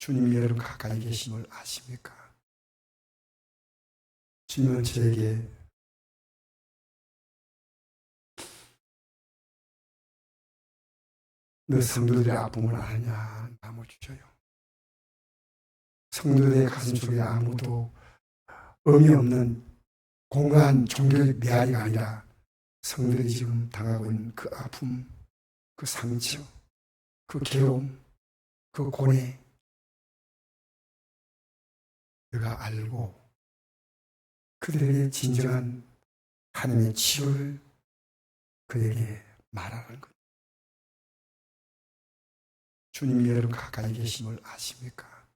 주님이 여러분 가까이 계심을 아십니까? 주님은 저에게 너 성도들의 아픔을 아냐 마음을 주셔요. 성도들의 가슴 속에 아무도 의미 없는 공간 종교적 메아리가 아니라 성도들이 지금 당하고 있는 그 아픔, 그 상처, 그 괴로움, 그 고뇌 내가 알고 그들에게 진정한 하나님의 치유를 그에게 말하는 것. 주님이 여러분 가까이 계심을 아십니까?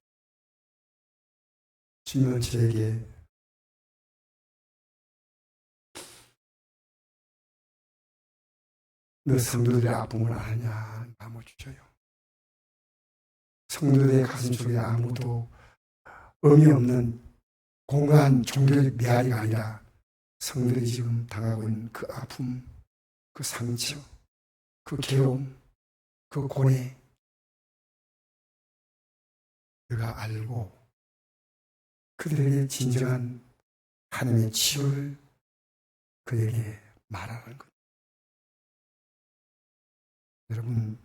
주님은 저에게 너 성도들의 아픔을 아냐 마음을 주셔요. 성도들의 가슴 속에 아무도 의미 없는 공간 종교적 메아리가 아니라 성도들이 지금 당하고 있는 그 아픔, 그 상처, 그 괴로움, 그 고뇌 내가 알고 그들에게 진정한 하나님의 치유를 그에게 말하는 것. 여러분,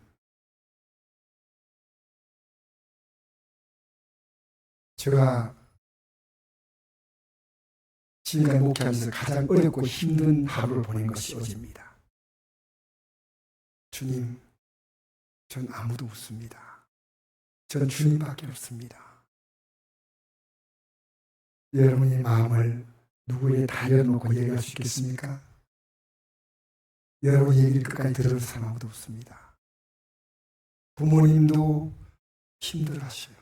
제가 지금까지 목회하면서 가장 어렵고 힘든 하루를 보낸 것이 어제입니다. 주님, 전 아무도 없습니다. 전 주님밖에 없습니다. 여러분의 마음을 누구에게 다 열어놓고 얘기할 수 있겠습니까? 여러분 얘기를 끝까지 들을 사람 아무도 없습니다. 부모님도 힘들어하셔요.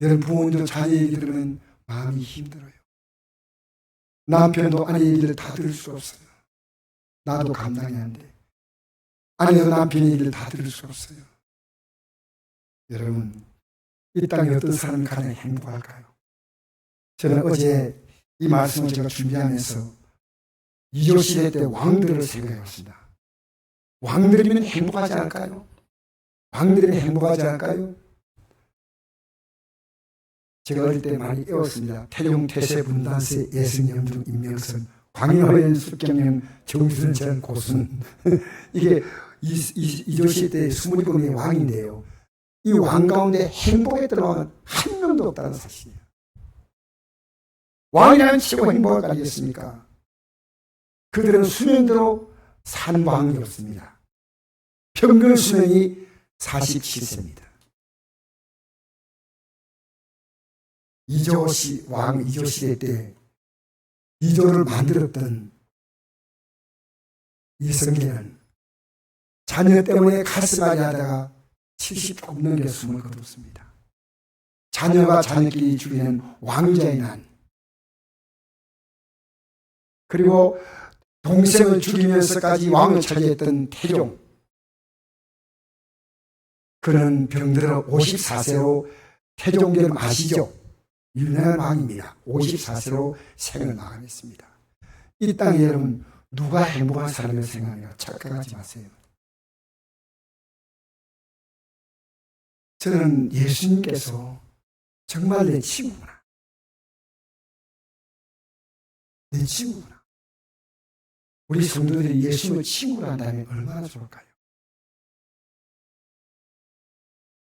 여러분 부모님도 자녀 얘기 들으면 마음이 힘들어요. 남편도 아내 얘기를 다 들을 수가 없어요. 나도 감당이 안 돼. 아내도 남편 얘기를 다 들을 수가 없어요. 여러분, 이 땅에 어떤 사람이 가장 행복할까요? 저는 어제 이 말씀을 제가 준비하면서 이조시대 때 왕들을 생각해봤습니다. 왕들이면 행복하지 않을까요? 왕들이면 행복하지 않을까요? 제가 어릴 때 많이 배웠습니다. 태종, 태세, 분단세, 예승, 염중, 임명선, 광인허연, 숙경영, 정주선, 전, 고순. 이게 이조시대 때 27명의 왕인데요. 이 왕 가운데 행복했던 왕은 한 명도 없다는 사실이에요. 왕이라면 최고 행복할 거 아니겠습니까? 그들은 수명대로 산 왕이 없습니다. 평균 수명이 47세입니다. 왕 이조시대 때 이조를 만들었던 이성계는 자녀 때문에 가슴앓이 하다가 70 조금 넘게 숨을 거뒀습니다. 자녀가 자녀끼리 죽이는 왕자의 난, 그리고 동생을 죽이면서까지 왕을 차지했던 태종, 그는 병들어 54세로 태종계를 아시죠? 유명한 왕입니다. 54세로 생을 마감했습니다. 이 땅에 여러분 누가 행복한 사람을 생각해요? 착각하지 마세요. 저는 예수님께서 정말 내 친구구나. 내 친구구나. 우리 성도들이 예수님을 친구로 한다면 얼마나 좋을까요?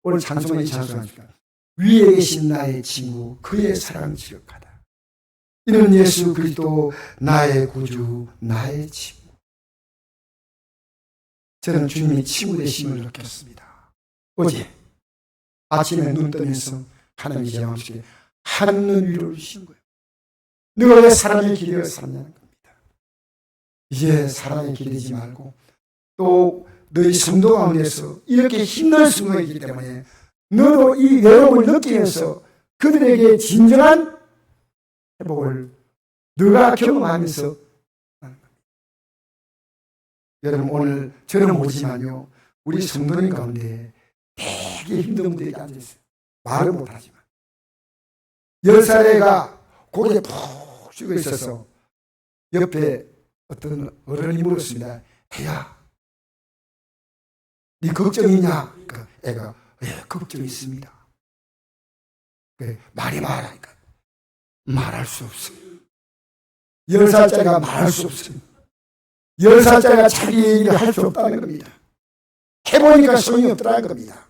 오늘 찬송의 찬송하니까 위에 계신 나의 친구 그의 사랑 지극하다. 이는 예수 그리스도 나의 구주 나의 친구. 저는 주님의 친구 되심을 느꼈습니다. 어제 아침에 눈 뜨면서 하나님이 제 마음속에 하늘 위로를 주신 거예요. 너가 왜 사람의 길에 살았냐는 겁니다. 이제 사람의 길이지 말고 또 너희 성도 가운데서 이렇게 힘든 순간이 있기 때문에 너도 이 외로움을 느끼면서 그들에게 진정한 회복을 너가 경험하면서 하는 겁니다. 여러분 오늘 저는 모지만요 우리 성도님 가운데 되게 힘든 분들이 앉아있어요. 말은 못하지만 10살 애가 고개에 푹 쉬고 있어서 옆에 어떤 어른이 물었습니다. 애야 네 걱정 있냐? 그러니까 애가 예, 걱정이 있습니다. 말해봐라니까. 말할 수 없어요. 10살짜리가 말할 수 없어요. 10살짜리가 자기 얘기를 할 수 없다는 겁니다. 해보니까 소용이 없더라는 겁니다.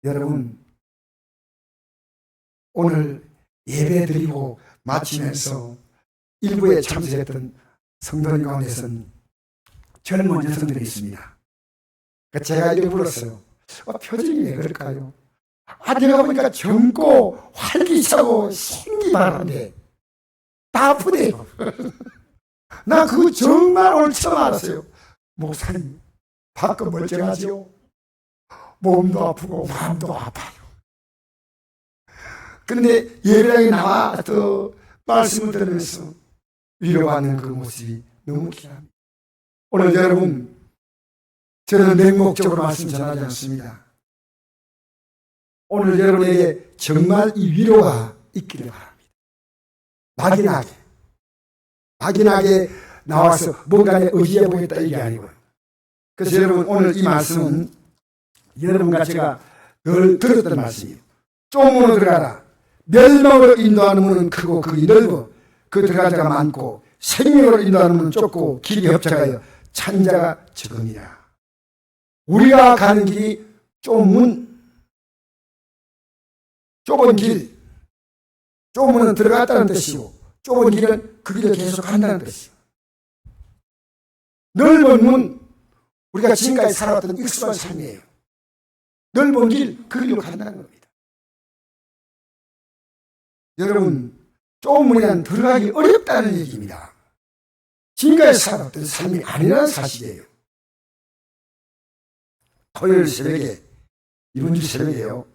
여러분, 오늘 예배 드리고 마치면서 일부에 참석했던 성도님 가운데서는 젊은 여성들이 있습니다. 제가 이렇게 불렀어요. 표정이 왜 그럴까요? 내가 보니까 젊고 활기차고 생기 바라는데 다 아프대요. 나 그거 정말 오늘 처음 알았어요. 목사님, 밖은 멀쩡하지요? 몸도 아프고 마음도 아파요. 그런데 예배당에 나와서 말씀을 들으면서 위로받는 그 모습이 너무 귀합니다. 오늘 여러분, 저는 맹목적으로 말씀 전하지 않습니다. 오늘 여러분에게 정말 이 위로가 있기를 바랍니다. 막연하게 나와서 뭔가에 의지해 보겠다 이게 아니고요. 그래서 여러분, 오늘 이 말씀은 여러분과 제가 늘 들었던 말씀이에요. 좁문으로 들어가라. 멸망으로 인도하는 문은 크고 길이 넓어 그 들어갈 자가 많고 생명으로 인도하는 문은 좁고 길이 협착하여 찬 자가 적음이라. 우리가 가는 길이 좁은 길, 좁은 문은 들어갔다는 뜻이고 좁은 길은 그 길을 계속 간다는 뜻이에요. 넓은 문, 우리가 지금까지 살아왔던 익숙한 삶이에요. 넓은 길, 그 길로 간다는 겁니다. 여러분, 좁은 문에는 들어가기 어렵다는 얘기입니다. 지금까지 살아왔던 삶이 아니라는 사실이에요. 토요일 새벽에, 이번 주 새벽에요,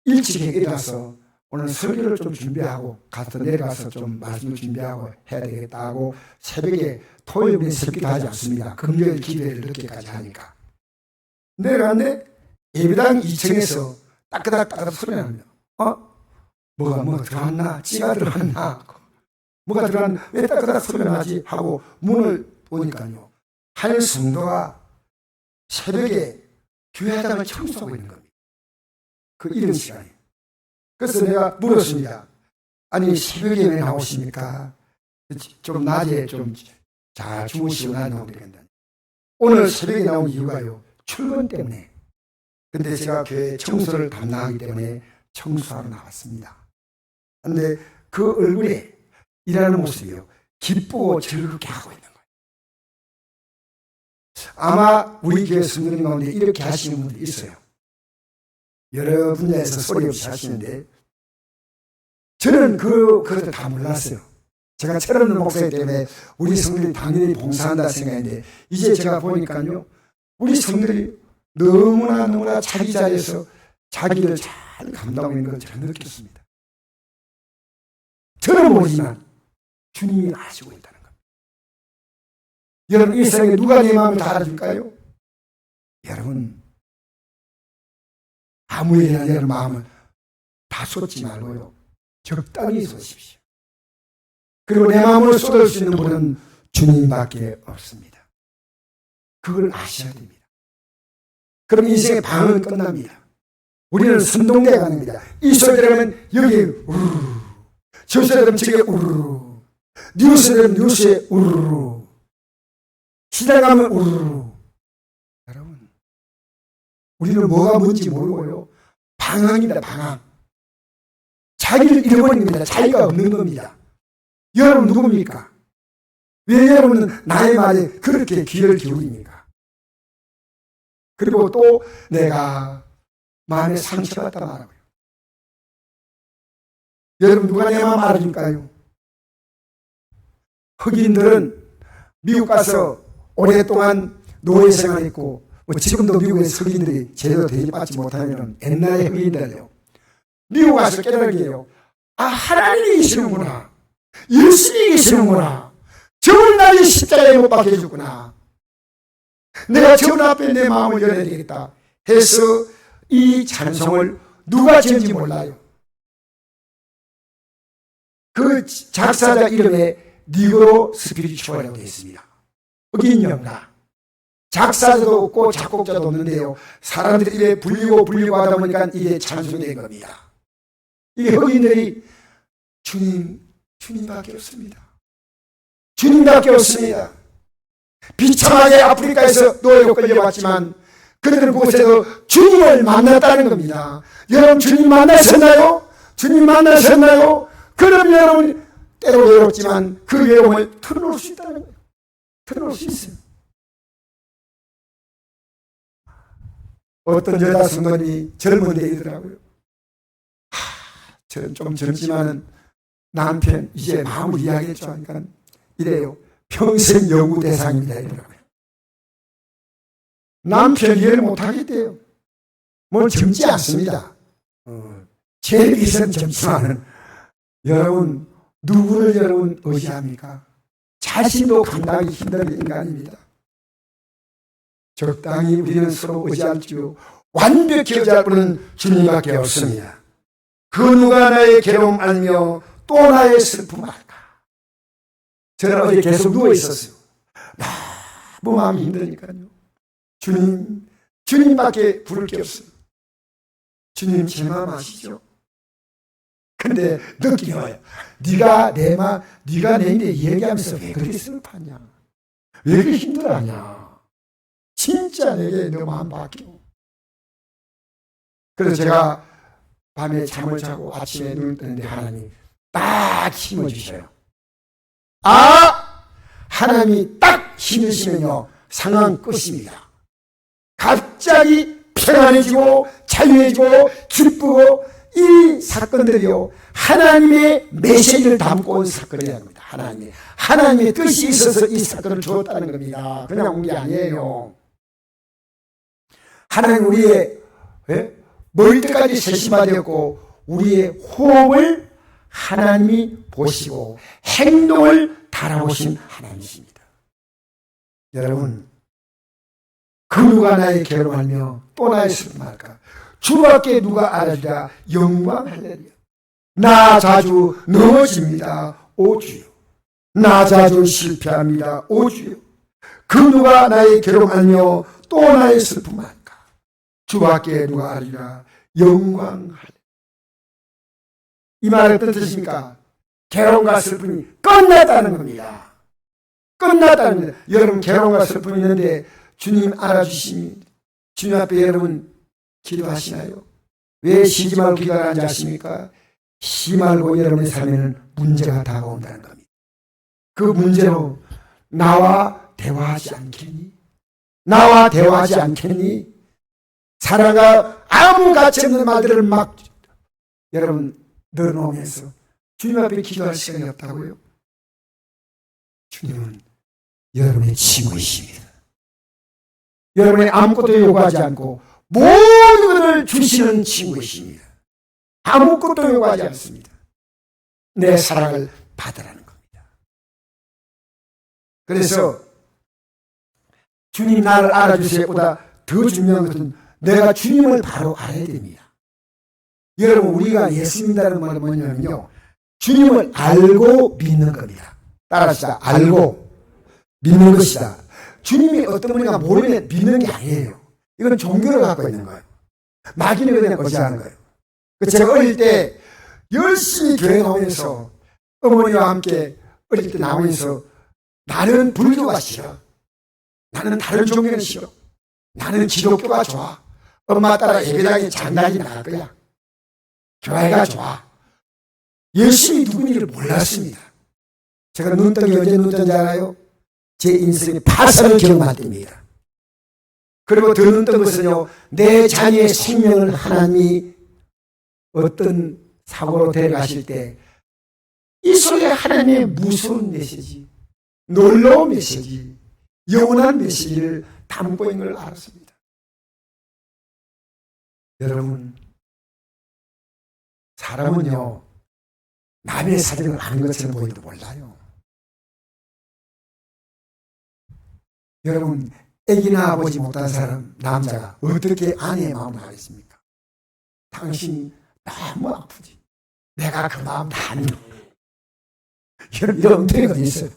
일찍 일어나서 오늘 설교를 좀 준비하고 가서 내려가서 좀 말씀을 준비하고 해야 되겠다 하고 새벽에 토요일에 새벽기도 하지 않습니다. 금요일 기도회를 늦게까지 하니까. 내려갔는데 예배당 2층에서 따끄닥따끄닥 소리 납니다. 뭐가 들어왔나? 찌가 들어왔나? 뭐가 들어왔나? 왜 따끄닥 소리가 나지? 하고 문을 보니까요, 한 성도가 새벽에 교회당을 청소하고 있는 겁니다. 그 이른 시간에. 그래서 내가 물었습니다. 아니, 새벽에 왜 나오십니까? 좀 낮에 좀 잘 주무시고 나오면 되겠다. 오늘 새벽에 나온 이유가요, 출근 때문에. 근데 제가 교회 청소를 담당하기 때문에 청소하러 나왔습니다. 근데 그 얼굴에 일하는 모습이요, 기쁘고 즐겁게 하고 있는 거예요. 아마 우리 교회 성도님 가운데 이렇게 하시는 분들이 있어요. 여러 분야에서 소리 없이 하시는데 저는 그것을 다 몰랐어요. 제가 철없는 목사이기 때문에 우리 성도들이 당연히 봉사한다 생각했는데 이제 제가 보니까요, 우리 성도들이 너무나 자기 자리에서 자기를 잘 감당하고 있는 걸 제가 느꼈습니다. 저는 모르지만 주님이 아시고 있다는 겁니다. 여러분, 이 세상에 누가 내 마음을 다 알아줄까요? 여러분, 아무 일이나 여러분 마음을 다 쏟지 말고요, 적당히 쏟으십시오. 그리고 내 마음을 쏟을 수 있는 분은 주님밖에 없습니다. 그걸 아셔야 됩니다. 그럼 인생의 방은 끝납니다. 우리는 선동대에 가는 겁니다. 이 소리 들으면 여기에 우르르, 저 소리 들으면 저기에 우르르, 뉴스 들으면 뉴스에 우르르, 시장 가면 우르르. 여러분, 우리는 뭐가 뭔지 모르고요, 방황입니다. 방황. 자기를 잃어버린 겁니다. 자기가 없는 겁니다. 여러분 누굽니까? 왜 여러분은 나의 말에 그렇게 귀를 기울입니까? 그리고 또 내가 마음에 상처받다 말하고요. 여러분, 누가 내 마음 알아줄까요? 흑인들은 미국 가서 오랫동안 노예 생활했고, 지금도 미국의 흑인들이 제대로 대접받지 못하면 옛날의 흑인들요, 미국 가서 깨달은 게요, 하나님이 계시는구나, 예수님이 계시는구나, 저분 나를 십자가에 못 박혀 해줬구나, 내가 저분 앞에 내 마음을 열어야 되겠다 해서 이 찬송을 누가 지은지 몰라요. 그 작사자 이름에 니그로 스피리추얼이라고 되어 있습니다. 흑인 영가. 작사자도 없고 작곡자도 없는데요, 사람들이 입에 불리고 하다 보니까 이게 찬송이 된 겁니다. 이 흑인들이 주님밖에 없습니다. 주님밖에 없습니다. 비참하게 아프리카에서 노예로 끌려왔지만 그들은 그곳에서 주님을 만났다는 겁니다. 여러분 주님 만나셨나요? 주님 만나셨나요? 그럼 여러분 때로 외롭지만 그 외로움을 털어놓을 수 있다는 거예요. 털어놓을 수 있어요. 어떤 여자 성도님이 젊은 데이더라고요. 저는 좀 젊지만은 남편 이제 마음을 이야기했죠. 하니까 이래요. 평생 연구 대상입니다. 이러더라고요. 남편 이해를 못하겠대요. 뭘 젊지 않습니다. 제 미선 젊지만은 여러분 누구를 여러분 의지합니까? 자신도 감당하기 힘든 인간입니다. 적당히 우리는 서로 의지할 줄 완벽히 의지할 분은 주님밖에 없습니다. 그 누가 나의 괴로움 알며 또 나의 슬픔 알까? 저는 어제 계속 누워 있었어요. 너무 마음이 힘드니까요. 주님밖에 부를 게 없어요. 주님 제 마음 아시죠? 근데 느낌이 와요. 네가 내 일에 얘기하면서 왜 그렇게 슬퍼하냐? 왜 그렇게 힘들어하냐? 진짜 내게 너 마음 바뀌어. 그래서 제가 밤에 잠을 자고 아침에 눈을 뜨는데 하나님이 딱 힘을 주셔요. 하나님이 딱 힘을 주시면요 상황 끝입니다. 갑자기 평안해지고 자유해지고 기쁘고 이 사건들이요 하나님의 메시지를 담고 온 사건이라는 겁니다. 하나님의 뜻이 있어서 이 사건을 주었다는 겁니다. 그냥 온 게 아니에요. 하나님 우리의 머리 끝까지 세심하되었고 우리의 호흡을 하나님이 보시고 행동을 달아보신 하나님이십니다. 여러분 그 누가 나의 괴로움하며 또 나의 슬픔할까? 주밖에 누가 알아주랴 영광할래리야. 나 자주 넘어집니다. 오 주여. 나 자주 실패합니다. 오 주여. 그 누가 나의 괴로움하며 또 나의 슬픔할까? 주밖에 누가 알아주랴 영광할래. 이 말은 어떤 뜻입니까? 괴로움과 슬픔이 끝났다는 겁니다. 끝났다는 겁니다. 여러분 괴로움과 슬픔이 있는데 주님 알아주시니 주님 앞에 여러분 기도하시나요? 왜 쉬지 말고 기도하는지 아십니까? 쉬지 말고 여러분의 삶에는 문제가 다가온다는 겁니다. 그 문제로 나와 대화하지 않겠니? 나와 대화하지 않겠니? 사랑과 아무 가치 없는 말들을 막 여러분 넣어놓으면서 주님 앞에 기도할 시간이 없다고요? 주님은 여러분의 친구이십니다. 여러분의 아무것도 요구하지 않고 모든 것을 주시는 친구이십니다. 아무것도 요구하지 않습니다. 내 사랑을 받으라는 겁니다. 그래서 주님 나를 알아주실 보다 더 중요한 것은 내가 주님을 바로 알아야 됩니다. 여러분 우리가 예수 믿는다는 말은 뭐냐면요 주님을 알고 믿는 겁니다. 따라합시다. 알고 믿는 것이다. 주님이 어떤 분인가 모르면 믿는 게 아니에요. 이건 종교를 갖고 있는 거예요. 마귀는 그냥 거짓하는 거예요. 제가 어릴 때 열심히 교회 나오면서 어머니와 함께 어릴 때 나오면서 나는 불교가 싫어. 나는 다른 종교는 싫어. 나는 기독교가 좋아. 엄마 따라 예배당에 장단이 나갈 거야. 교회가 좋아. 열심히 누군지를 몰랐습니다. 제가 눈덩이 언제 눈 뜬지 알아요? 제 인생의 파산을 경험할 때입니다. 그리고 더 눈 뜬 것은요, 내 자녀의 생명을 하나님이 어떤 사고로 데려가실 때 이 속에 하나님의 무서운 메시지, 놀라운 메시지, 영원한 메시지를 담고 있는 걸 알았습니다. 여러분, 사람은요, 남의 사정을 아는 것처럼 보이도 몰라요. 여러분, 애기나 아버지 못한 사람, 남자가 어떻게 아내의 마음을 알겠습니까? 당신이 너무 아프지. 내가 그 마음 다 아는 거예요. 여러분, 이런 엉터리가 어디 있어요?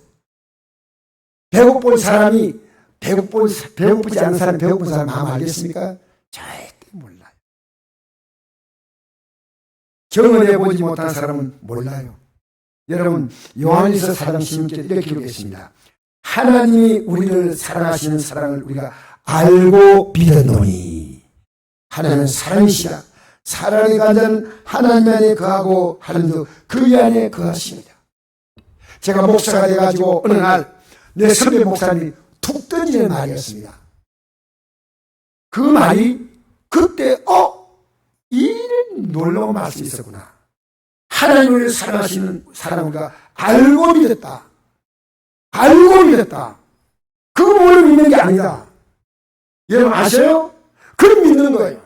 배고픈 사람이, 배고프지 않은 사람이 배고픈 사람 마음 알겠습니까? 절대 몰라요. 경험해 보지 못한 사람은 몰라요. 여러분, 요한일서 4장 16절에 이렇게 기록했습니다. 하나님이 우리를 사랑하시는 사랑을 우리가 알고 믿었노니 하나님은 사랑이시라. 사랑이 가진 하나님 안에 거하고 하나님도 그 안에 거하십니다. 제가 목사가 돼가지고 어느 날 내 선배 목사님이 툭 던지는 말이었습니다. 그 말이 그때 이런 놀라운 말씀이 있었구나. 하나님을 사랑하시는 사랑을 우리가 알고 믿었다. 알고 믿었다. 그거 오늘 믿는 게 아니다. 여러분 아셔요? 그럼 믿는 거예요.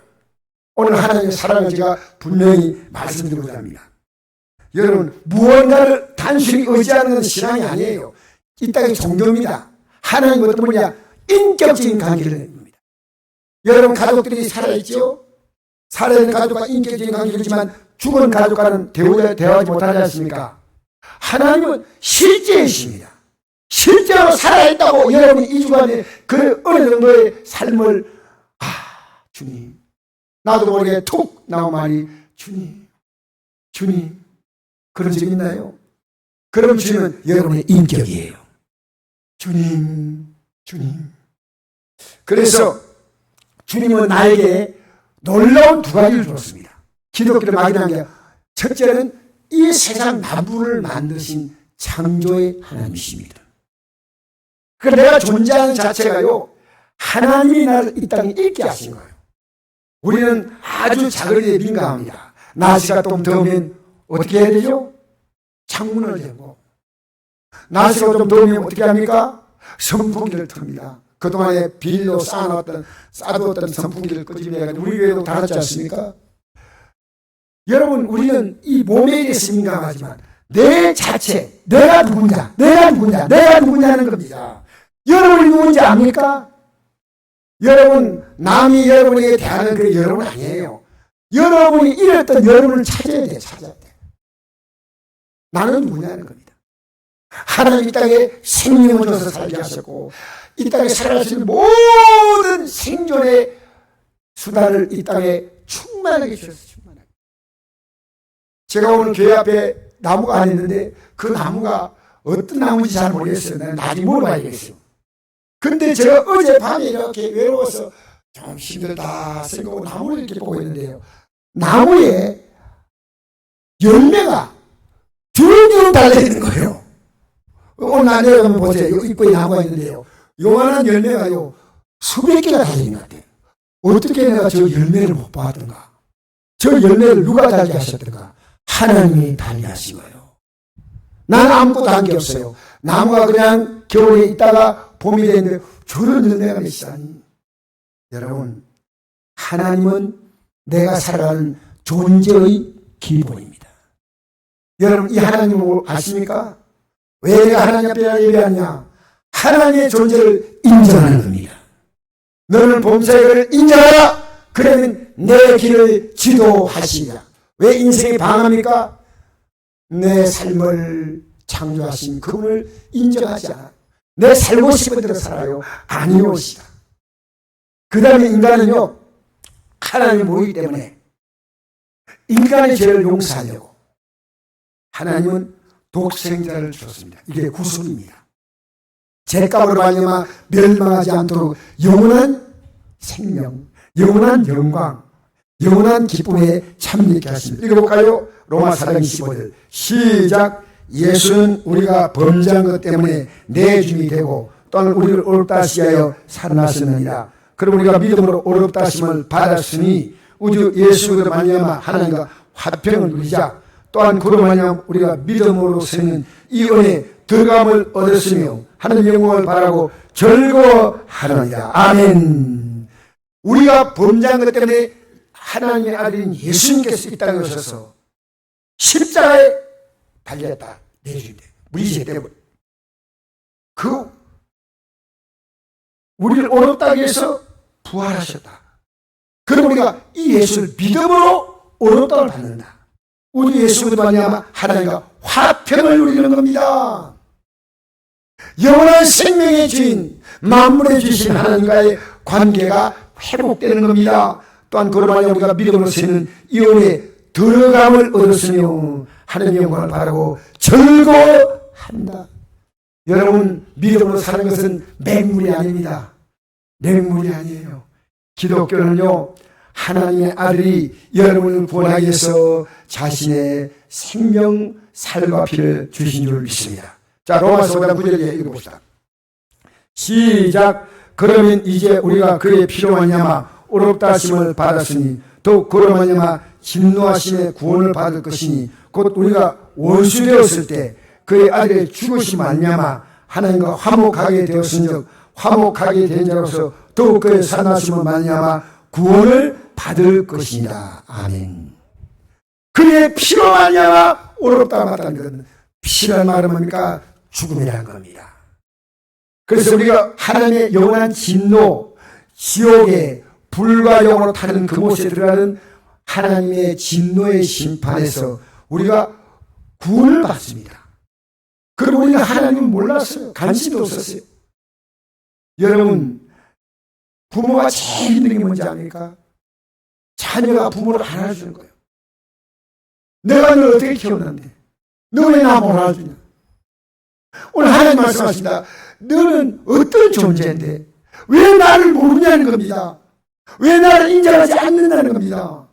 오늘 하나님의 사랑을 제가 분명히 말씀드리고자 합니다. 여러분, 무언가를 단순히 의지하는 건 신앙이 아니에요. 이 땅의 종교입니다. 하나님 어떤 분이냐? 인격적인 관계를 합니다. 여러분, 가족들이 살아있죠? 살아있는 가족과 인격적인 관계이지만 죽은 가족과는 대화하지 못하지 않습니까? 하나님은 실제이십니다. 실제로 살아있다고 여러분이 이 주간에 그 어느 정도의 삶을 주님, 나도 모르게 툭 나온 말이 주님 그런 적 있나요? 그럼 주님은 여러분의 인격이에요. 주님. 그래서 주님은 나에게 놀라운 두 가지를 줬습니다. 기독교를 막연한 게 첫째는 이 세상 만물을 만드신 창조의 하나님이십니다. 그러니까 내가 존재하는 자체가요, 하나님이 나를 이 땅에 있게 하신 거예요. 우리는 아주 작은 일에 민감합니다. 날씨가 좀 더우면 어떻게 해야 되죠? 창문을 열고. 날씨가 좀 더우면 어떻게 합니까? 선풍기를 틉니다. 그동안에 빌로 쌓아두었던 선풍기를 끄집어내가지고 우리 교회도 달았지 않습니까? 여러분, 우리는 이 몸에 대해서 민감하지만 내 자체, 내가 누구냐는 겁니다. 여러분이 누군지 압니까? 여러분, 남이 여러분에게 대하는 그 여러분 아니에요. 여러분이 이랬던 여러분을 찾아야 돼. 나는 누구냐는 겁니다. 하나님 이 땅에 생명을 줘서 살게 하셨고, 이 땅에 살아갈 수 있는 모든 생존의 수단을 이 땅에 충만하게 주셨어요. 충만하게. 제가 오늘 교회 앞에 나무가 하나 있는데 그 나무가 어떤 나무인지 잘 모르겠어요. 나는 나중에 물어봐야겠어요. 근데 제가 어젯밤에 이렇게 외로워서 좀 힘들다 생각하고 나무를 이렇게 보고 있는데요, 나무에 열매가 줄줄 달려있는 거예요. 오늘 나 내려가면 보세요. 입구에 나무가 있는데요, 요만한 열매가요 수백 개가 달려있는 것 같아요. 어떻게 내가 저 열매를 못 봤던가? 저 열매를 누가 달게 하셨던가? 하나님이 달게 하신 거예요. 나는 아무것도 한 게 없어요. 나무가 그냥 겨울에 있다가 봄이 되는데 저런 열매가 맺히다니. 여러분, 하나님은 내가 살아가는 존재의 기본입니다. 여러분, 이 하나님을 아십니까? 왜 내가 하나님 앞에 예배하냐? 하나님의 존재를 인정하는 겁니다. 너는 범사의 것을 인정하라. 그러면 내 길을 지도하시리라. 왜 인생이 방황합니까? 내 삶을 창조하신 그분을 인정하지 않아. 내 살고 싶은 대로 살아요. 아니오시다. 그 다음에 인간은요, 하나님이 모이기 때문에 인간의 죄를 용서하려고 하나님은 독생자를 주셨습니다. 이게 구속입니다. 죄값으로 말미암아 멸망하지 않도록 영원한 생명, 영원한 영광, 영원한 기쁨에 참여하게 하십니다. 읽어볼까요? 로마 4장 25절 시작. 예수는 우리가 범죄한 것 때문에 내 주님이 되고 또한 우리를 어렵다 하시하여 살아나셨느니라. 그럼 우리가 믿음으로 어렵다 하심을 받았으니 우주 예수로 말미암아 하나님과 화평을 누리자. 또한 그로 말미암아 우리가 믿음으로서는 이 은혜에 들어감을 얻었으며 하나님 영광을 바라고 즐거워하느니라. 아멘. 우리가 범죄한 것 때문에 하나님의 아들인 예수님께서 이 땅에 오셔서 십자가에 달렸다. 내 주인데 우리 죄 때문에 우리를 어렵다 하기 위해서 부활하셨다. 그럼 우리가 이 예수를 믿음으로 어렵다를 받는다. 우리 예수를 말미암아 하나님과 화평을 누리는 겁니다. 영원한 생명의 주인, 만물의 주신 하나님과의 관계가 회복되는 겁니다. 또한 그로 말미암아 우리가 믿음으로 쓰는 이 은혜에 들어감을 얻었으며 하나님의 영광을 바라고 즐거워한다. 여러분, 믿음으로 사는 것은 맹물이 아닙니다. 맹물이 아니에요. 기독교는요, 하나님의 아들이 여러분을 구원하기 위해서 자신의 생명, 살과 피를 주신 줄 믿습니다. 자, 로마서 5장 9절 읽어봅시다. 시작. 그러면 이제 우리가 그의 피로 말미암아 의롭다 하심을 받았으니 또 그로 말미암아 진노하심의 구원을 받을 것이니 곧 우리가 원수 되었을 때 그의 아들의 죽으심 말미암아 하나님과 화목하게 되었은즉 화목하게 된 자로서 또 그의 살아나심을 말미암아 구원을 받을 것이니라. 아멘. 그의 피로 말미암아 의롭다 받았다는 것은 피라는 말은 뭡니까? 죽음이라는 겁니다. 그래서 우리가 하나님의 영원한 진노, 지옥의 불과 영으로 타는 그곳에 들어가는 하나님의 진노의 심판에서 우리가 구원을 받습니다. 그리고 우리는 하나님을 몰랐어요. 관심도 없었어요. 여러분, 부모가 제일 힘든 게 뭔지 아닙니까? 자녀가 부모를 알아주는 거예요. 내가 널 어떻게 키웠는데 너 왜 나 못 알아주냐? 오늘 하나님 말씀하십니다. 너는 어떤 존재인데 왜 나를 모르냐는 겁니다. 왜 나를 인정하지 않는다는 겁니다.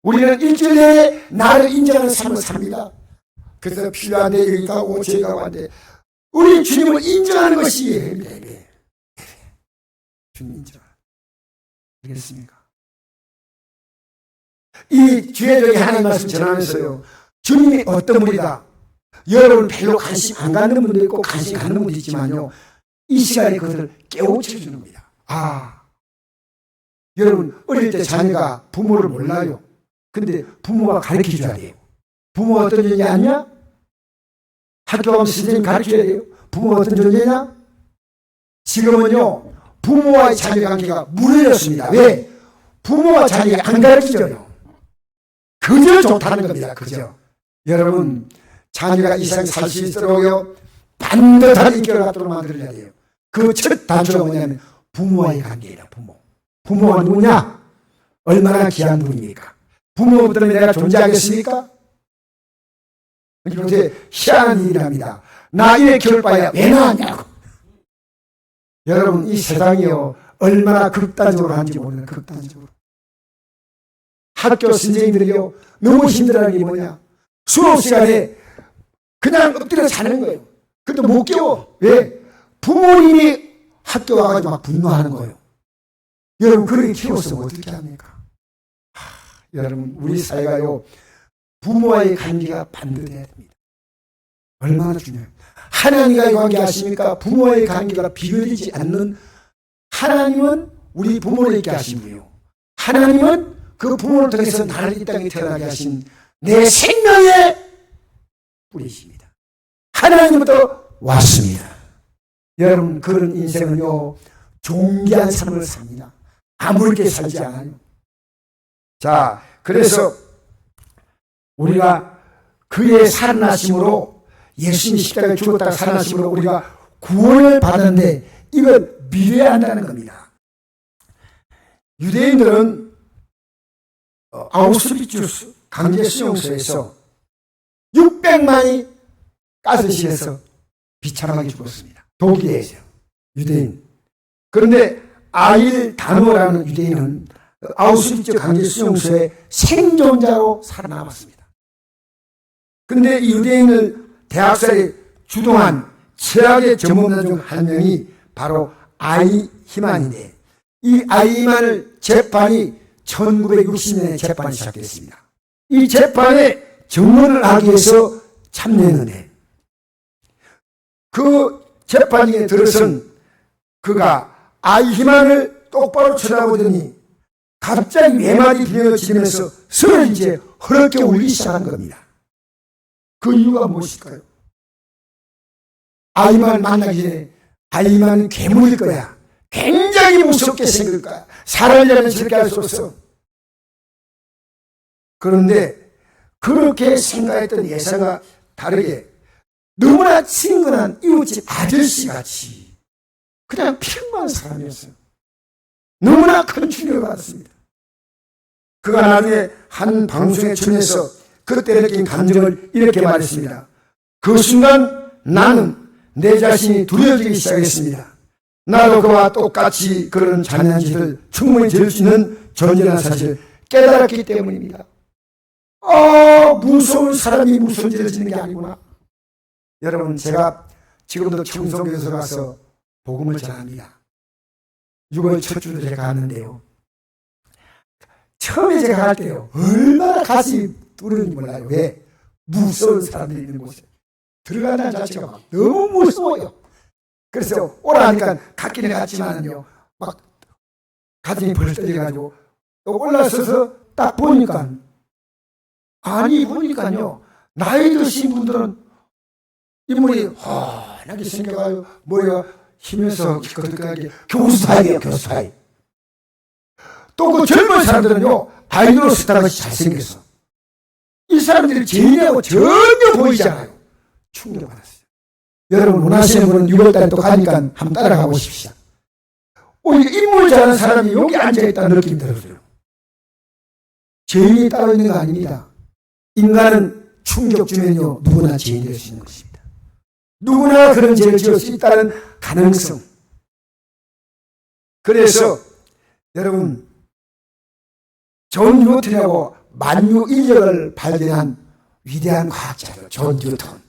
우리는 일주일 내에 나를 인정하는 삶을 삽니다. 그래서 필요한데 여기 가고 저기 가고 한데 우리 주님을 인정하는 것이 예배. 주님 인정. 알겠습니까? 이 주의적인 하나님 말씀 전하면서요, 주님이 어떤 분이다. 여러분 별로 관심 안 갖는 분도 있고 관심 갖는 분도 있지만요, 이 시간에 그것을 깨우쳐 주는 겁니다. 아, 여러분 어릴 때 자녀가 부모를 몰라요. 근데 부모가 가르쳐 줘야 돼요. 부모가 어떤 존재 아니냐? 학교 가면 선생님 가르쳐야 돼요. 부모가 어떤 존재냐? 지금은요, 부모와의 자녀 관계가 무너졌습니다. 왜? 부모와 자녀가 안 가르쳐줘요. 그저 좋다는 겁니다. 그저. 여러분, 자녀가 이 세상 살 수 있도록요, 반듯한 인격을 갖도록 만들어야 돼요. 그 첫 단초가 뭐냐면 부모와의 관계이다. 부모가 누구냐? 얼마나 귀한 분입니까? 부모 없다면 내가 존재하겠습니까? 요새 희한한 일이랍니다. 나이에 겨울바야 왜 나왔냐고. 여러분, 이 세상이요, 얼마나 극단적으로 하는지 모르는 극단적으로. 학교 선생님들이요, 너무 힘들어하는 게 뭐냐? 수업 시간에 그냥 엎드려 자는 거예요. 근데 못 깨워. 왜? 부모님이 학교 와가지고 막 분노하는 거예요. 여러분, 그렇게 키웠으면 어떻게 합니까? 여러분, 우리 사회가요, 부모와의 관계가 반드해야 됩니다. 얼마나 중요해요. 하나님과의 관계 아십니까? 부모와의 관계가 비교되지 않는, 하나님은 우리 부모를 있게 하신 분이요, 하나님은 그 부모를 통해서 나를 이 땅에 태어나게 하신 내 생명의 뿌리십니다. 하나님부터 왔습니다. 여러분, 그런 인생은요, 존귀한 삶을 삽니다. 아무렇게 살지 않아요. 자, 그래서 우리가 그의 살아나심으로, 예수님이 십자가에 죽었다가 살아나심으로 우리가 구원을 받았는데 이걸 믿어야 한다는 겁니다. 유대인들은 아우슈비츠 강제 수용소에서 600만이 가스실에서 비참하게 죽었습니다. 독일에서 유대인. 그런데 아일 다노라는 유대인은 아우슈비츠 강제 수용소의 생존자로 살아남았습니다. 그런데 이 유대인을 대학살에 주동한 최악의 전범자 중 한 명이 바로 아이히만인데, 이 아이히만을 재판이 1960년에 재판이 시작됐습니다. 이 재판에 증언을 하기 위해서 참여했는데, 그 재판에 들어선 그가 아이히만을 똑바로 쳐다보더니 갑자기 외마디 비명을 지르면서 서로 이제 허럽게 울기 시작한 겁니다. 그 이유가 무엇일까요? 아이히만을 만나기 전에 아이히만은 괴물일 거야, 굉장히 무섭게 생길 거야, 사람이라면 저렇게 할 수 없어. 그런데 그렇게 생각했던 예상과 다르게 너무나 친근한 이웃집 아저씨같이 그냥 평범한 사람이었어요. 너무나 큰 충격을 받았습니다. 그가 나중에 한 방송에 출연해서 그때 느낀 감정을 이렇게 말했습니다. 그 순간 나는 내 자신이 두려워지기 시작했습니다. 나도 그와 똑같이 그런 잔인한 짓을 충분히 저질 수 있는 존재라는 사실을 깨달았기 때문입니다. 무서운 사람이 무서운 짓을 짓는 게 아니구나. 여러분, 제가 지금도 청송교에서 가서 복음을 전합니다. 6월 첫 주도 제가 갔는데요. 처음에 제가 갈 때요, 얼마나 가슴이 뚫리는지 몰라요. 왜? 무서운 사람들이 있는 곳에 들어가는 자체가 막 너무 무서워요. 그래서 오라 하니까 갔기는 갔지만요, 막 가슴이 벌써 떨려가지고 또 올라서서 딱 보니까, 보니까요, 나이 드신 분들은 인물이 환하게 생겨가지고 머리가 힘에서 기껏하게 교수사이에요, 교수사이. 또 그 젊은 사람들은요, 아이돌 스타같이 잘생겼어. 이 사람들이 죄인이라고 전혀 보이지 않아요. 충격받았어요. 여러분, 원하시는 분은 6월달에 또 가니까 한번 따라가 보십시오. 오히려 인물 잘하는 사람이 여기 앉아있다는 느낌이 들어요. 죄인이 따로 있는 거 아닙니다. 인간은 충격 주면요, 누구나 죄인이 될 수 있는 것입니다. 누구나 그런 죄를 지을 수 있다는 가능성. 그래서 여러분, 존 뉴턴이라고 만유인력을 발견한 위대한 과학자죠. 존 뉴턴.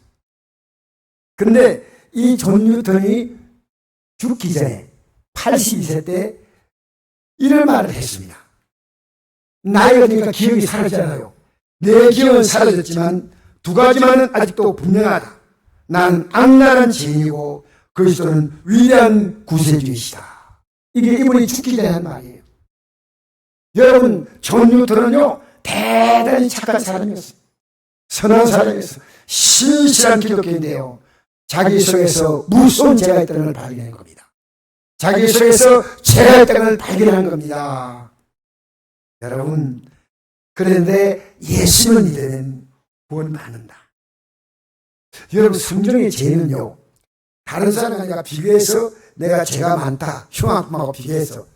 그런데 이 존 뉴턴이 죽기 전에 82세 때 이런 말을 했습니다. 나이가 드니까 기억이 사라지잖아요. 내 기억은 사라졌지만 두 가지만은 아직도 분명하다. 난 악랄한 죄인이고 그리스도는 위대한 구세주이시다. 이게 이분이 죽기 전에 한 말이에요. 여러분, 존 뉴턴은요, 대단히 착한 사람이었어요. 선한 사람이었어요. 신실한 기독교인데요, 자기 속에서 무서운 죄가 있다는 걸 발견한 겁니다. 자기 속에서 죄가 있다는 걸 발견한 겁니다. 여러분, 그런데 예수를 믿으면 구원 받는다. 여러분, 성경의 죄는요, 다른 사람과 내가 비교해서 내가 죄가 많다, 흉악하고 비교해서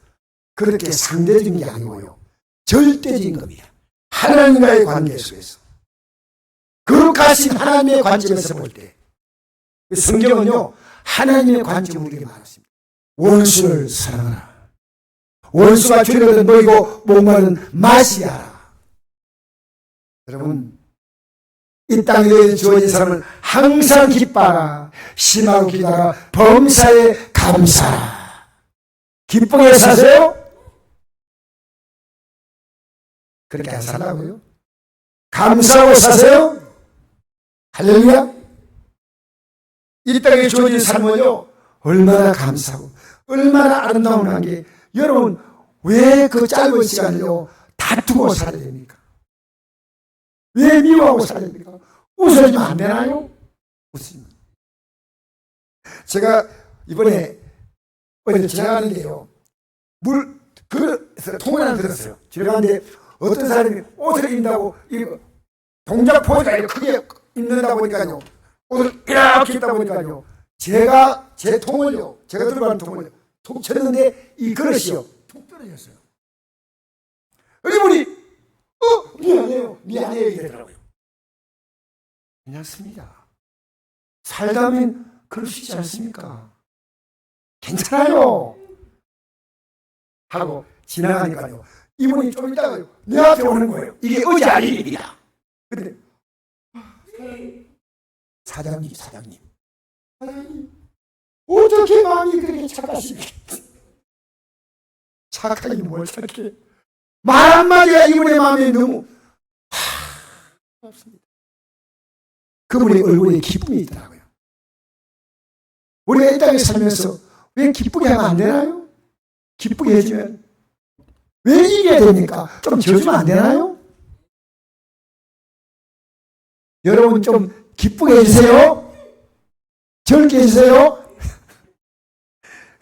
그렇게 상대적인 게 아니고요, 절대적인 겁니다. 하나님과의 관계 속에서, 거룩하신 하나님의 관점에서 볼 때, 성경은요, 하나님의 관점으로 이렇게 말했습니다. 원수를 사랑하라. 원수가 주려거든 너희고 목마른 마시라. 여러분, 이 땅에 너희 주어진 사람은 항상 기뻐하라. 심하고 기다라. 범사에 감사하라. 기쁘게 사세요? 그렇게 안 살라고요? 감사하고 사세요? 할렐루야? 이 땅에 주어진 삶은요, 얼마나 감사하고 얼마나 아름다운 관계. 여러분, 왜 그 짧은 시간을요 다투고 살아야 됩니까? 왜 미워하고 살아야 됩니까? 웃어주면 안 되나요? 웃으면. 제가 이번에 어디 지나가는데요, 그래서 통을 하나 들었어요. 지나가는데 어떤 사람이 옷을 입는다고 동작 포즈가 이렇게 크게 입는다 보니까요, 옷을 이렇게 입다 보니까요, 제가 제 통을요, 제가 들어가는 통을 툭 쳤는데 이 그릇이요 툭 떨어졌어요. 이분이 미안해요 이러더라고요. 괜찮습니다. 살다 보면 그럴 수 있지 않습니까? 괜찮아요 하고 지나가니까요, 이분이 좀 있다가요 내 앞에 오는 거예요. 이게 어제 아닌 일이야. 근데 사장님 어떻게 마음이 그렇게 착하십니까? 착하게 뭘 착해? 말 한마디가 이분의 마음에 너무 없습니다. 그분의 얼굴에 기쁨이 있더라고요. 우리가 이 땅에 살면서 왜 기쁘게 하면 안 되나요? 기쁘게 해주면 왜 이겨야 됩니까? 좀 져주면 안 되나요? 여러분, 좀 기쁘게 해주세요. 젊게 해주세요.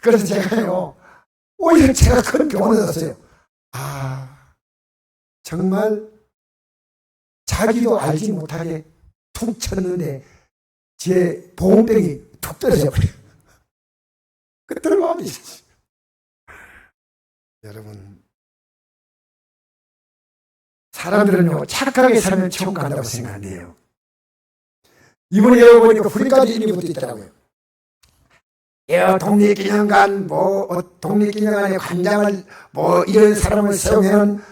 그래서 제가요, 오히려 제가 큰 교훈을 얻었어요. 정말 자기도 알지 못하게 툭 쳤는데 제 보온병이 툭 떨어져 버려요. 그 들어가면 있었어요. 여러분, 사람들은요, 착하게 살면 천국 간다고 생각한대요. 이번에 열어보니까 후리까지 이름이 붙어 있더라고요. 독립기념관, 독립기념관의 관장을, 이런 사람을 세우면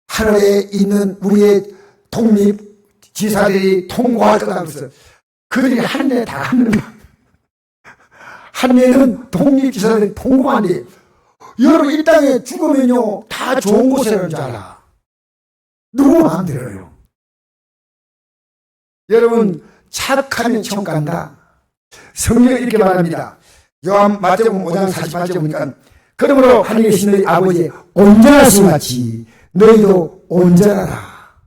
하늘에 있는 우리의 독립지사들이 통과할 거다 하면서 그들이 한내 다 하는 거예요. 한내는 독립지사들이 통과한대요. 여러분, 이 땅에 죽으면요, 다 좋은 곳에 가는 줄 알아. 누구 마음대로요. 여러분, 착하면 천국 간다. 성경이 이렇게 말합니다. 요한 마태복음 5장 48절 보니까 그러므로 하늘에 계신 너희 아버지의 온전하신 같이 너희도 온전하라.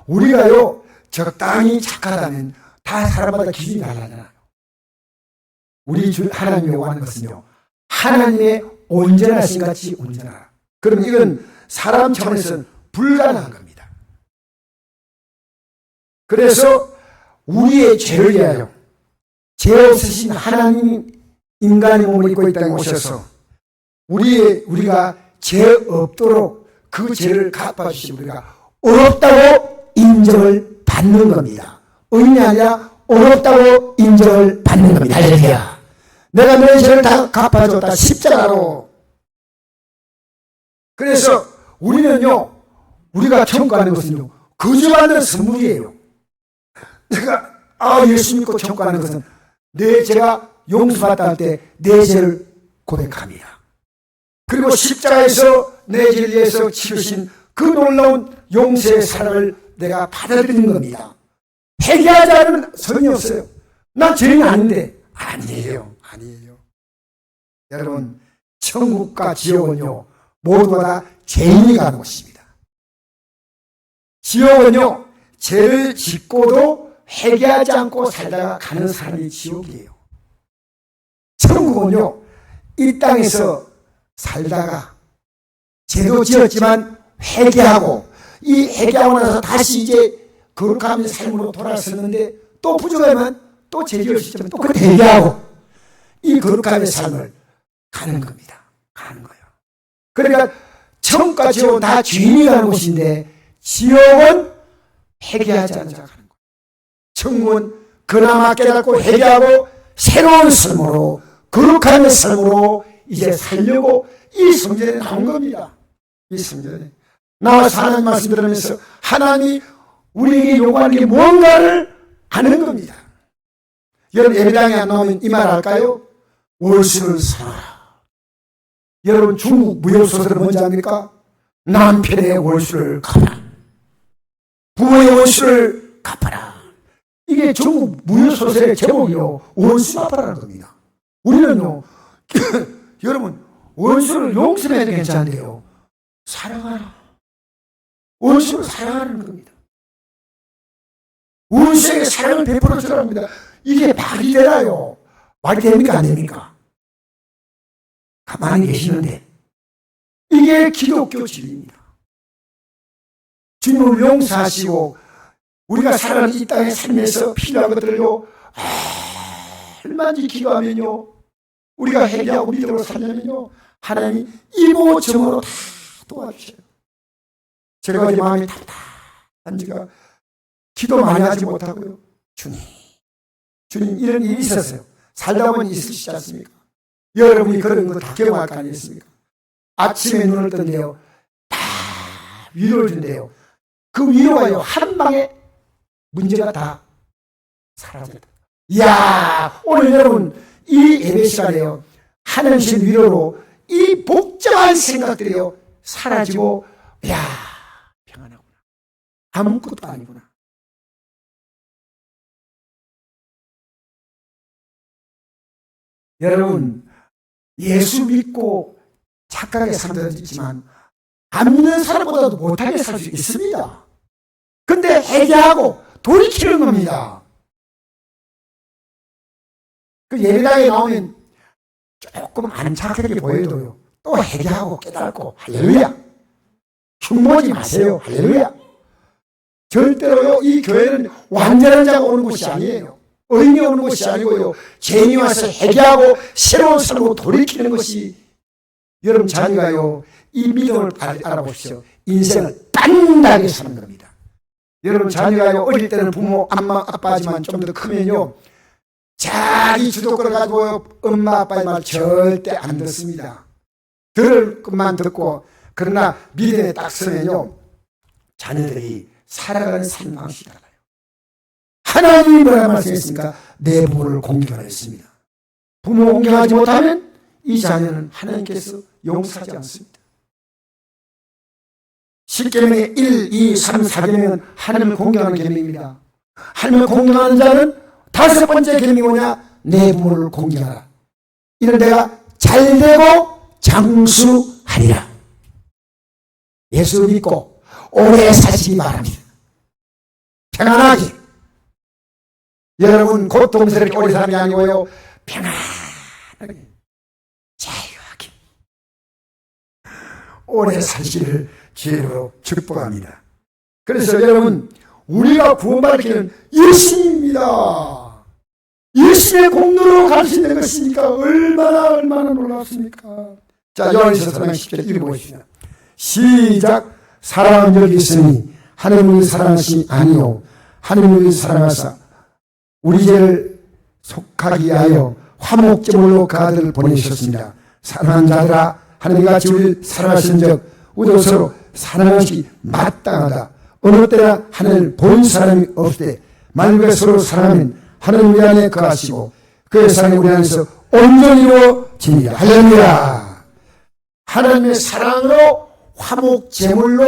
우리가요, 적당히 착하다면 다 사람마다 기준이 달라잖아요. 우리 주 하나님이 요구하는 것은요, 하나님의 온전하신 같이 온전하라. 그럼 이건 사람 차원에서는 불가능한 겁니다. 그래서 우리의 죄를 위하여 죄 없으신 하나님 인간의 몸을 입고 이 땅에 오셔서 우리가 죄 없도록 그 죄를 갚아주시고 우리가 어렵다고 인정을 받는 겁니다. 의인이 아니라 어렵다고 인정을 받는 겁니다. 할렐루야. 내가 너의 죄를 다 갚아줬다. 십자가로. 그래서 우리는요, 우리가 천국 가는 것은요, 거저받는 선물이에요. 내가 예수 믿고 천국 가는 것은 내 죄가 용서받다 할 때 내 죄를 고백합니다. 그리고 십자가에서 내 죄를 위해서 치르신 그 놀라운 용서의 사랑을 내가 받아들이는 겁니다. 회개하지 않으면 소용이 없어요. 난 죄인이 아닌데. 아니에요. 여러분, 천국과 지옥은요, 모두가 다 죄인이 가는 곳입니다. 지옥은요, 죄를 짓고도 회개하지 않고 살다가 가는 사람이 지옥이에요. 천국은요, 이 땅에서 살다가 죄도 지었지만 회개하고, 이 회개하고 나서 다시 이제 거룩한 삶으로 돌아섰는데 또 부족하면 또 죄 지을 수 있지만 또 그걸 회개하고 이 거룩함의 삶을 가는 겁니다. 가는 거예요. 그러니까 천국과 지옥은 다 주인이 가는 곳인데 지옥은 회개하지 않는 자가 가는 거예요. 천국은 그나마 깨닫고 회개하고 새로운 삶으로 거룩한 삶으로 이제 살려고 이 성전에 나온 겁니다. 이 성전에 나와서 하나님 말씀 들으면서 하나님이 우리에게 요구하는 게 뭔가를 하는 겁니다. 여러분, 예배당에 안 나오면 이 말 할까요? 월수를 사라. 여러분, 중국 무협소설은 뭔지 압니까? 남편의 월수를 갚아라. 부모의 월수를 갚아라. 이게 중국 무협소설의 제목이요, 원수 갚아라는 겁니다. 우리는요, 여러분, 원수를 용서해도 괜찮은데요, 사랑하라. 원수를 사랑하는 겁니다. 원수에게 사랑을 베풀어 주라 합니다. 이게 말이 되나요? 말이 됩니까? 안 됩니까? 가만히 계시는데 이게 기독교 진리입니다. 주님을 용서하시고 우리가 살아가는 이 땅의 삶에서 필요한 것들을요, 얼마든지 기도하면요, 우리가 회개하고 믿음으로 살려면요, 하나님이 이모저모로 다 도와주셔요. 제가 어제 마음이 답답한 지가 기도 많이 하지 못하고요, 주님 이런 일이 있었어요. 살다 보니 있으시지 않습니까? 여러분이 그런 거 다 경험할 거 아니겠습니까? 아침에 눈을 뜬대요, 다 위로를 준대요. 그 위로가요, 한 방에 문제가 다 사라졌다. 이야, 오늘 여러분 이 예배 시간에요, 하나님 위로로 이 복잡한 생각들이요 사라지고, 이야, 평안하구나. 아무것도 아니구나. 여러분, 예수 믿고 착하게 산다는 있지만 안 믿는 사람보다도 못하게 살 수 있습니다. 근데 회개하고 돌이키는 겁니다. 그 예배당에 나오면 조금 안 착하게 보여도요, 또 회개하고 깨닫고, 할렐루야. 흉보지 마세요. 할렐루야. 절대로요, 이 교회는 완전한 자가 오는 곳이 아니에요. 의인이 오는 곳이 아니고요, 죄인이 와서 회개하고 새로운 삶으로 돌이키는 것이, 여러분 자녀가요, 이 믿음을 알아보십시오. 인생을 단단하게 사는 겁니다. 여러분, 자녀가 어릴 때는 부모, 아빠지만 좀 더 크면요, 자기 주도권을 가지고 엄마, 아빠의 말 절대 안 듣습니다. 들을 것만 듣고, 그러나 미래에 딱 서면요, 자녀들이 살아가는 삶 방식이 달라요. 하나님이 뭐라 말씀했습니까? 내 부모를 공경하였습니다. 부모 공경하지 못하면 이 자녀는 하나님께서 용서하지 않습니다. 10계명의 1, 2, 3, 4계명은 하나님을 공경하는 계명입니다. 하나님을 공경하는 자는 다섯 번째 계명이 뭐냐? 내 부모를 공경하라. 이는 내가 잘되고 장수하리라. 예수 믿고 오래 사시기 바랍니다. 평안하게. 여러분, 고통스럽게 오래 사는 게 아니고요, 평안하게, 자유하게 오래 사시기를 주로 축복합니다. 그래서 여러분, 우리가 구원받을 길은 예수님입니다. 예수님의 공로로 갈 수 있는 것이니까 얼마나 놀랍습니까? 자, 요한일서 4장 10절 읽어보십시오. 시작. 사랑은 여기 있으니 하나님을 사랑하심이 아니요 하나님을 사랑하사 우리 죄를 속하기 위하여 화목제물로 그 아들을 보내셨습니다. 사랑하는 자들아, 하나님이 같이 우리를 사랑하신 적 우리도 서로 사랑하시기 마땅하다. 어느 때나 하나님을 본 사람이 없을 때 만일에 서로 사랑하면 하나님 우리 안에 거하시고 그의 사랑이 우리 안에서 온전히 이루어집니다. 할렐루야. 하나님의 사랑으로 화목제물로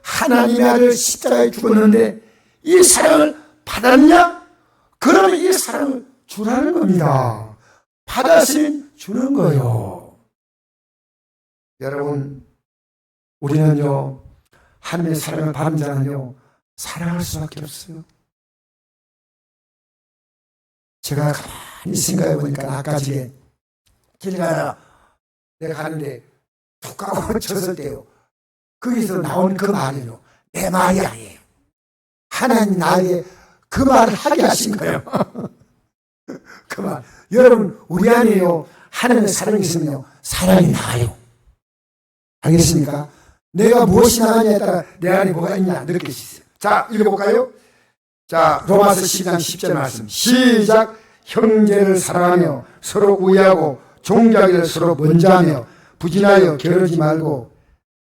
하나님의 아들 십자가에 죽었는데 이 사랑을 받았냐? 그러면 이 사랑을 주라는 겁니다. 받았으면 주는 거예요. 여러분, 우리는요, 하나님의 사랑을 받은 자는요, 사랑할 수밖에 없어요. 제가 가만히 생각해 보니까 아까 집에 길 가다가 내가 가는데 툭 가고 쳤을 때요, 거기서 나온 그 말이요, 내 말이 아니에요. 하나님 나에게 그 말을 하게 하신 거예요. 그 말. 여러분, 우리 안에요, 하나님의 사랑이 있으면요, 사랑이 나아요. 알겠습니까? 내가 무엇이 나가냐에 따라 내 안에 뭐가 있냐 느낄 수 있어요. 자, 읽어볼까요? 자, 로마서 12장 10절 말씀. 시작. 형제를 사랑하며 서로 우애하고 존경하기를 서로 먼저 하며 부진하여 게으르지 말고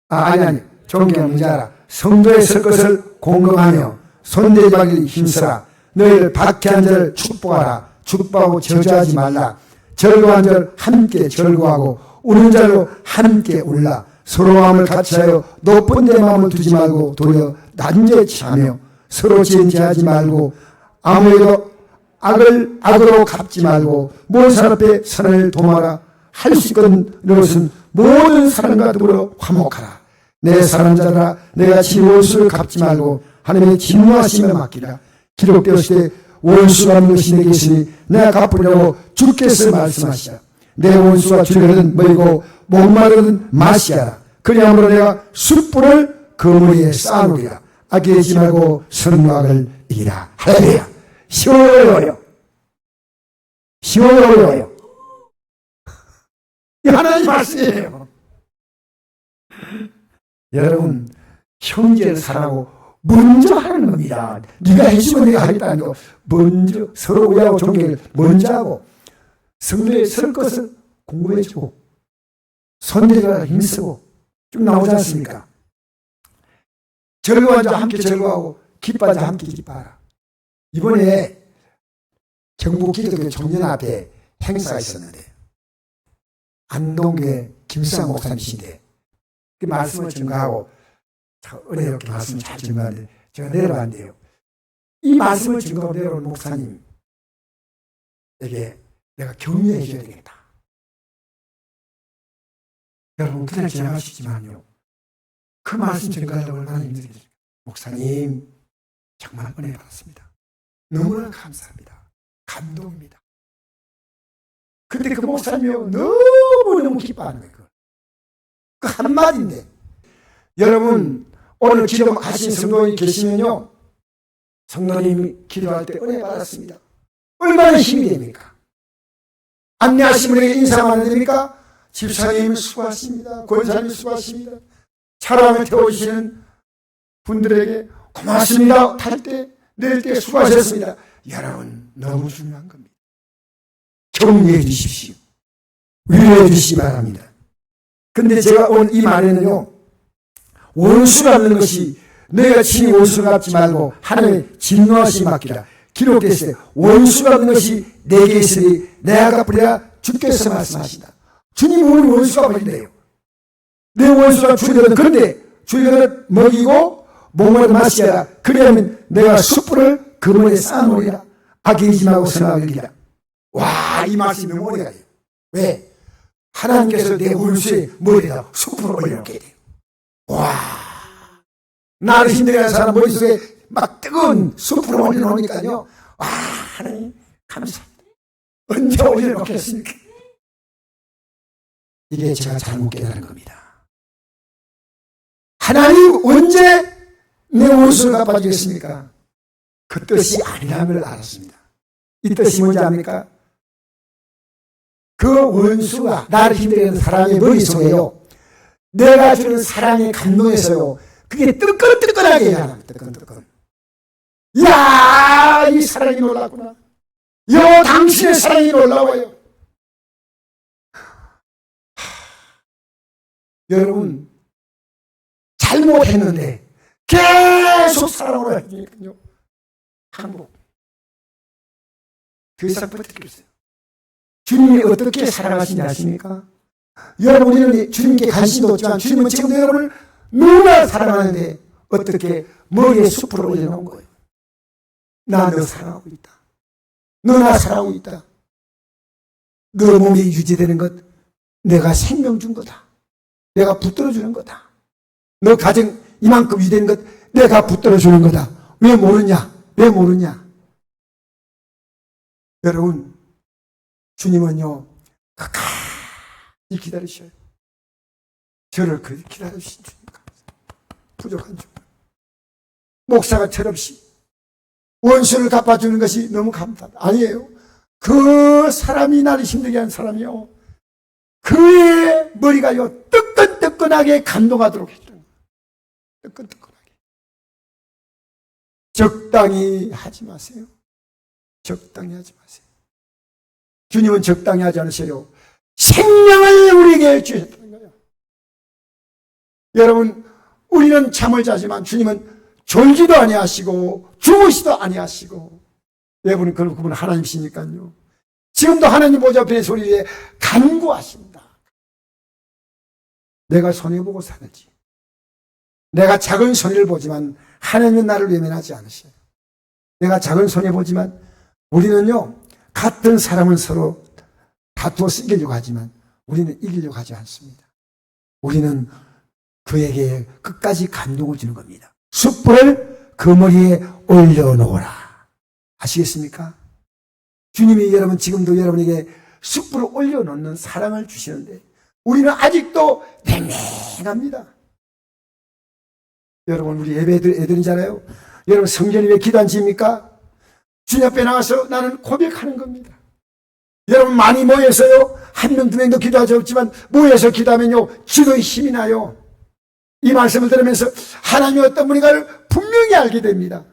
아니 존경하는 먼저 하라. 성도의 설 것을 공경하며 손대지 말기 힘써라. 너희를 박해한 자를 축복하라. 축복하고 저주하지 말라. 즐거워한 자를 함께 즐거워하고 우는 자로 함께 울라. 서로 마음을 같이하여 높은 데 마음을 두지 말고 도리어 낮은 데 취하며 서로 지은지하지 말고 아무에도 악으로 갚지 말고 모든 사람 앞에 선을 도모하라. 할 수 있거든 이것은 모든 사람과 더불어 화목하라. 내 사랑하는 자들아, 내가 지 원수를 갚지 말고 하나님의 진노하심을 맡기라. 기록되었을 때 원수가 하는 것이 내게 있으니 내가 갚으려고 주께서 말씀하시라. 내 원수가 주려거든 뭐이고 목마르거든 마시라. 그리함으로 내가 숯불을 그 머리에 쌓아놓으리라. 악의하지 말고 선악을 이기라. 할렐루야. 쉬워요. 쉬워요. 이 하나님 말씀이에요. 여러분, 형제를 사랑하고 먼저 하는 겁니다. 네가 해주면 내가 하겠다는 거. 먼저 서로 우애하고 존경을 먼저 하고 성도의 설 것을 공부해주고 손대가 힘쓰고 쭉 나오지 않습니까? 즐거운 자 함께 즐거워하고 기뻐한 자 함께 기뻐하라. 이번에 경북 기독교 청년앞에 행사가 있었는데 안동교회 김수상 목사님이신데 그 말씀을 증거하고 은혜롭게 말씀을 잘 증거하는데 제가 내려봤는데요. 이 말씀을 증거하고 내려온 목사님에게 내가 격려해 줘야 되겠다. 여러분, 그냥 지나가시지만요, 그 말씀 증거하려고 얼마나 힘들겠습니까? 목사님, 정말 은혜 받았습니다. 너무나 감사합니다. 감동입니다. 근데 그 목사님이 너무너무 기뻐하는 거예요. 그 한마디인데. 여러분, 오늘 기도하신 성도님이 계시면요, 성도님이 기도할 때 은혜 받았습니다. 얼마나 힘이 됩니까? 안내하신 분에게 인사만 안 됩니까? 집사님 수고하십니다. 권사님 수고하십니다. 차량을 태워주시는 분들에게 고맙습니다 탈 때, 내릴 때 수고하셨습니다. 여러분 너무 중요한 겁니다. 격려해 주십시오. 위로해 주시기 바랍니다. 근데 제가 오늘 이 말에는요, 원수 갚는 것이 너희가 친히 원수 갚지 말고 하나님의 진노하심이 맡기라. 기록되시되 원수 갚는 것이 내게 있으니 내가 갚으리라 주께서 말씀하신다. 주님이 우리 원수 갚으린대요. 내 원수가 주님은 그런데 주님은 먹이고 목마르 마시라. 그리하면 내가 숯불을 그물에 쌓아놓으리라. 악의지 말고 선악을. 와, 이 말씀이 머리가 돼요. 왜? 하나님께서 내 원수의 머리에다 숯불을 올려놓게 돼요. 와, 나를 힘들게 하는 사람 머릿속에 막 뜨거운 숯불을 올려놓으니까요. 와, 하나님 감사합니다. 언제 올려놓겠습니까? 이게 제가 잘못 깨달은 겁니다. 하나님 언제 내 원수를 갚아주겠습니까? 그 뜻이 아니라는 걸 알았습니다. 이 뜻이 뭔지 압니까? 그 원수가 나를 힘들게 하는 사람의 머릿속에요, 내가 주는 사랑의 감동에서요, 그게 뜨끈뜨끈하게 해야 합니다. 뜨끈뜨끈. 이야, 이 사랑이 놀랍구나. 당신의 사랑이 놀라워요. 여러분, 잘못했는데 계속 사랑으로 해주니까요, 한국 더 이상 버티겠어요. 주님이 어떻게 사랑하시는지 아십니까? 여러분, 우리는 주님께 관심도 없지만 주님은 지금도 여러분을 너무나 사랑하는데 어떻게 머리에 숯불을 올려놓은 거예요. 나 너 사랑하고 있다. 너 나 사랑하고 있다. 너 몸이 유지되는 것 내가 생명 준 거다. 내가 붙들어 주는 거다. 너 가정 이만큼 유지되는 것 내가 붙들어 주는 거다. 왜 모르냐? 왜 모르냐? 여러분, 주님은요 끝까지 기다리셔요. 저를 기다려주신 주님 감사합니다. 부족한 주 목사가 철없이 원수를 갚아주는 것이 너무 감사합니다. 아니에요. 그 사람이 나를 힘들게 한 사람이요, 그의 머리가요 뜨끈뜨끈하게 감동하도록 해주는 거예요. 뜨끈뜨끈하게. 적당히 하지 마세요. 적당히 하지 마세요. 주님은 적당히 하지 않으세요. 생명을 우리에게 주셨다는 거예요. 여러분, 우리는 잠을 자지만 주님은 졸지도 아니하시고 주무시도 아니하시고, 여러분, 그분 하나님이시니까요. 지금도 하나님 보좌 앞에 소리에 간구하신다. 내가 손해보고 사는지, 내가 작은 손해를 보지만 하나님은 나를 외면하지 않으셔요. 내가 작은 손해보지만 우리는요, 같은 사람은 서로 다투어서 이기려고 하지만 우리는 이기려고 하지 않습니다. 우리는 그에게 끝까지 감동을 주는 겁니다. 숯불을 그 머리에 올려놓으라. 아시겠습니까? 주님이 여러분 지금도 여러분에게 숯불을 올려놓는 사랑을 주시는데 우리는 아직도 냉랭합니다. 여러분, 우리 애들이잖아요. 여러분, 성전이 왜 기도 안 지입니까? 주님 앞에 나가서 나는 고백하는 겁니다. 여러분, 많이 모여서요, 한 명, 두 명도 기도하지 없지만 모여서 기도하면요, 기도의 힘이 나요. 이 말씀을 들으면서 하나님이 어떤 분인가를 분명히 알게 됩니다.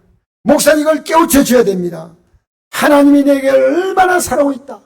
목사님 이걸 깨우쳐 줘야 됩니다. 하나님이 내게 얼마나 사랑하고 있다.